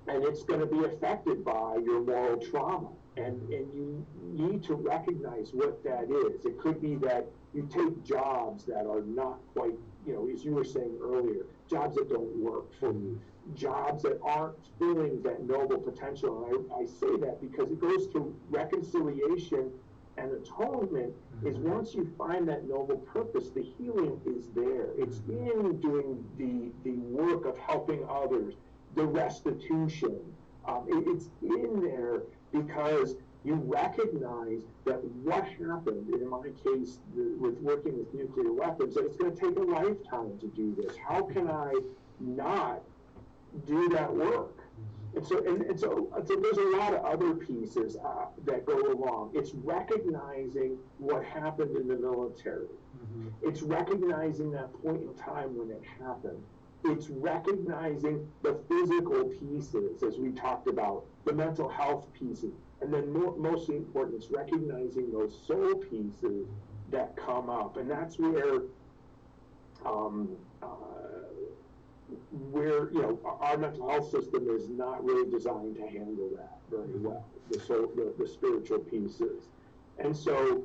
[SPEAKER 3] And it's going to be affected by your moral trauma. And you need to recognize what that is. It could be that you take jobs that are not quite, as you were saying earlier, jobs that don't work for you, jobs that aren't filling that noble potential. And I say that because it goes to reconciliation and atonement. Is once you find that noble purpose, the healing is there. It's in doing the work of helping others, the restitution. It's in there because you recognize that what happened, in my case, with working with nuclear weapons, that it's going to take a lifetime to do this. How can I not do that work? And so there's a lot of other pieces that go along. It's recognizing what happened in the military. It's recognizing that point in time when it happened. It's recognizing the physical pieces, as we talked about, the mental health pieces. And then mostly important, it's recognizing those soul pieces that come up. And that's where our mental health system is not really designed to handle that very well, the spiritual pieces. And so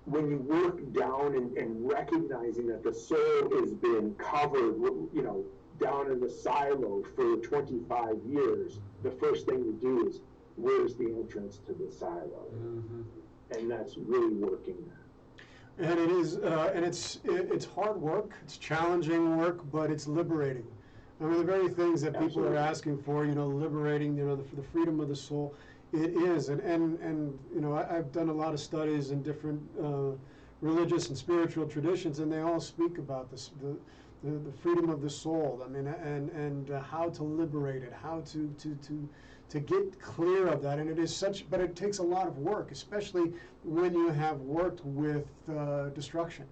[SPEAKER 3] when you work down and recognizing that the soul has been covered, down in the silo for 25 years, the first thing you do is, where's the entrance to the silo? And that's really working there.
[SPEAKER 2] And it is, and it's hard work, it's challenging work, but it's liberating. I mean, the very things that people are asking for, liberating, for the freedom of the soul, it is. And I've done a lot of studies in different religious and spiritual traditions, and they all speak about this, the freedom of the soul. I mean, and how to liberate it, how to get clear of that. And it is but it takes a lot of work, especially when you have worked with destruction,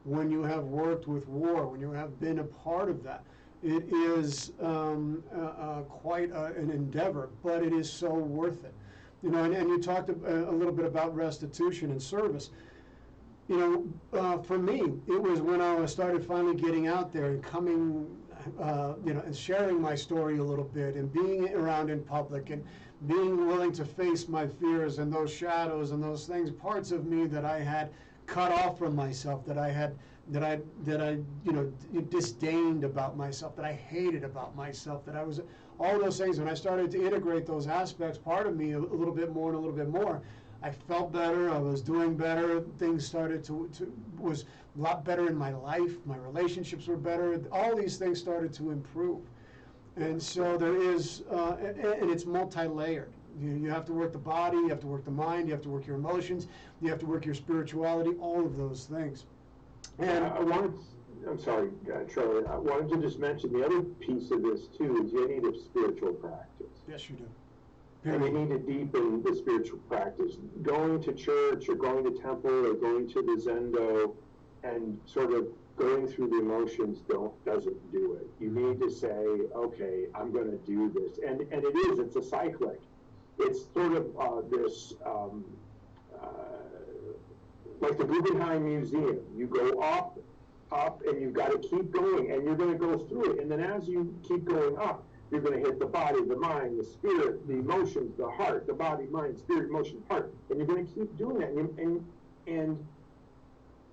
[SPEAKER 2] when you have worked with war, when you have been a part of that. It is quite an endeavor, but it is so worth it. And you talked a little bit about restitution and service. For me, it was when I started finally getting out there and coming, and sharing my story a little bit and being around in public and being willing to face my fears and those shadows and those things, parts of me that I had cut off from myself, that I disdained about myself, that I hated about myself, that I was, all those things. When I started to integrate those aspects, part of me a little bit more and a little bit more, I felt better, I was doing better, things started was a lot better in my life, my relationships were better, all these things started to improve. And so there is, and it's multi-layered. You have to work the body, you have to work the mind, you have to work your emotions, you have to work your spirituality, all of those things. And
[SPEAKER 3] I'm sorry, Charlie, I wanted to just mention the other piece of this too is you need a spiritual practice.
[SPEAKER 2] Yes, you do.
[SPEAKER 3] And you need to deepen the spiritual practice. Going to church or going to temple or going to the Zendo and sort of going through the emotions doesn't do it. You need to say, okay, I'm going to do this. And it's a cyclic. It's sort of this, like the Guggenheim Museum. You go up, and you've got to keep going, and you're going to go through it. And then as you keep going up, you're going to hit the body, the mind, the spirit, the emotions, the heart, the body, mind, spirit, emotion, heart. And you're going to keep doing that. And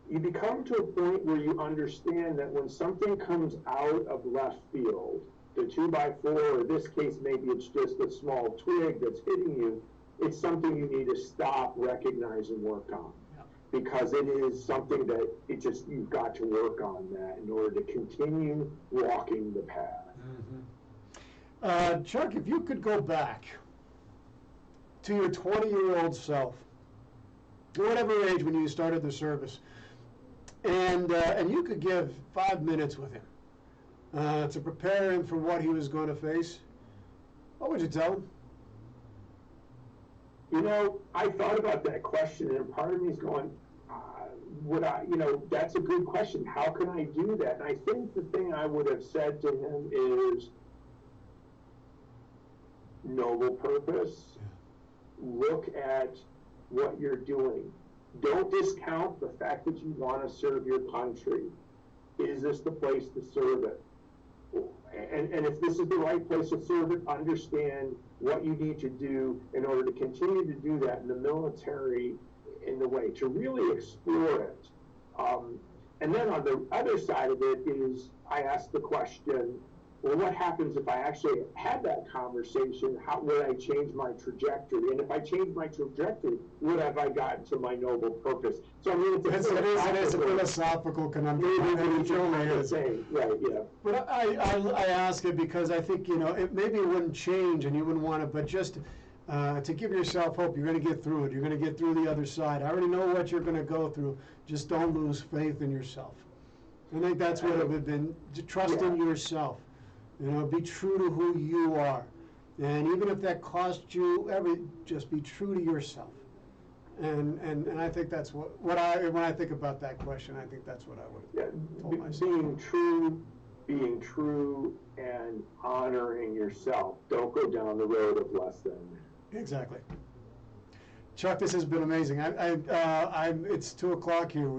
[SPEAKER 3] you become to a point where you understand that when something comes out of left field, the 2x4, or in this case, maybe it's just a small twig that's hitting you, it's something you need to stop, recognize, and work on. Because it is something that you've got to work on that in order to continue walking the path.
[SPEAKER 2] Chuck, if you could go back to your 20-year-old self, whatever age when you started the service, and you could give 5 minutes with him, to prepare him for what he was going to face, what would you tell him?
[SPEAKER 3] You know, I thought about that question, and part of me is going, would I, you know, that's a good question. How can I do that? And I think the thing I would have said to him is noble purpose. Look at what you're doing. Don't discount the fact that you want to serve your country. Is this the place to serve it? And if this is the right place to serve it, understand what you need to do in order to continue to do that in the military in the way, to really explore it. And then on the other side of it is, I ask the question, well, what happens if I actually had that conversation? How would I change my trajectory? And if I change my trajectory, would have I gotten to my noble purpose? So I mean,
[SPEAKER 2] it is a philosophical conundrum.
[SPEAKER 3] Right, yeah.
[SPEAKER 2] But I ask it because I think, you know, maybe it wouldn't change and you wouldn't want it, but just to give yourself hope, you're going to get through it. You're going to get through the other side. I already know what you're going to go through. Just don't lose faith in yourself. I think that's what it would have been. Trust in yourself. You know, be true to who you are. And even if that costs you just be true to yourself. And I think that's when I think about that question, I think that's what I would have told myself.
[SPEAKER 3] Being true and honoring yourself. Don't go down the road of less than.
[SPEAKER 2] Exactly. Chuck, this has been amazing. It's 2:00 here.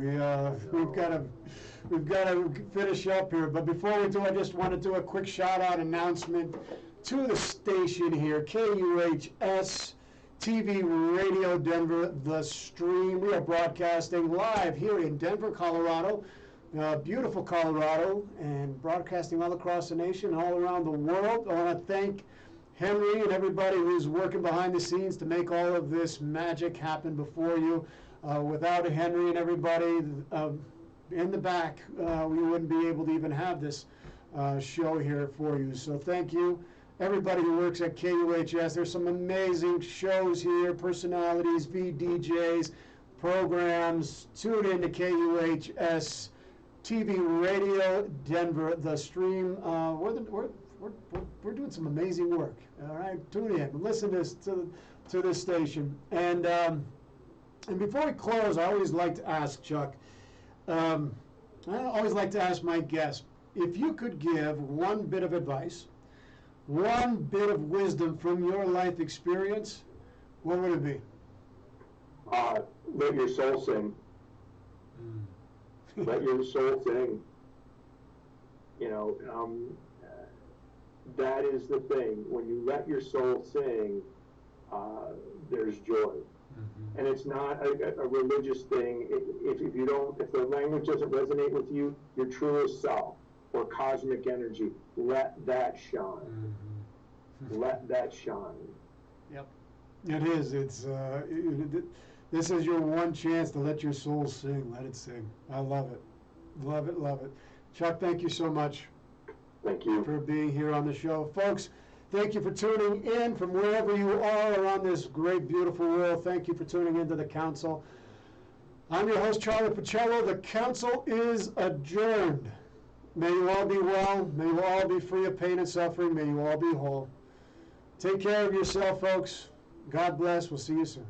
[SPEAKER 2] We've got to finish up here. But before we do, I just want to do a quick shout-out announcement to the station here, KUHS TV Radio Denver, The Stream. We are broadcasting live here in Denver, Colorado, beautiful Colorado, and broadcasting all across the nation, all around the world. I want to thank Henry and everybody who's working behind the scenes to make all of this magic happen before you. Without Henry and everybody in the back, we wouldn't be able to even have this show here for you. So thank you, everybody who works at KUHS. There's some amazing shows here, personalities, VDJs, programs. Tune in to KUHS TV Radio Denver, The Stream. We're doing some amazing work. All right, tune in, listen to this station. And before we close, I always like to ask Chuck. I always like to ask my guests, if you could give one bit of advice, one bit of wisdom from your life experience, what would it be?
[SPEAKER 3] Let your soul sing. Let your soul sing. You know, that is the thing. When you let your soul sing, there's joy. Mm-hmm. And it's not a religious thing. If the language doesn't resonate with you, your truest self or cosmic energy, let that shine. Mm-hmm. Let that shine.
[SPEAKER 2] Yep. It is. It's this is your one chance to let your soul sing. Let it sing. I love it. Love it, love it. Chuck, thank you so much.
[SPEAKER 3] Thank you
[SPEAKER 2] for being here on the show. Folks, thank you for tuning in from wherever you are around this great, beautiful world. Thank you for tuning into the Council. I'm your host, Charlie Pacello. The Council is adjourned. May you all be well. May you all be free of pain and suffering. May you all be whole. Take care of yourself, folks. God bless. We'll see you soon.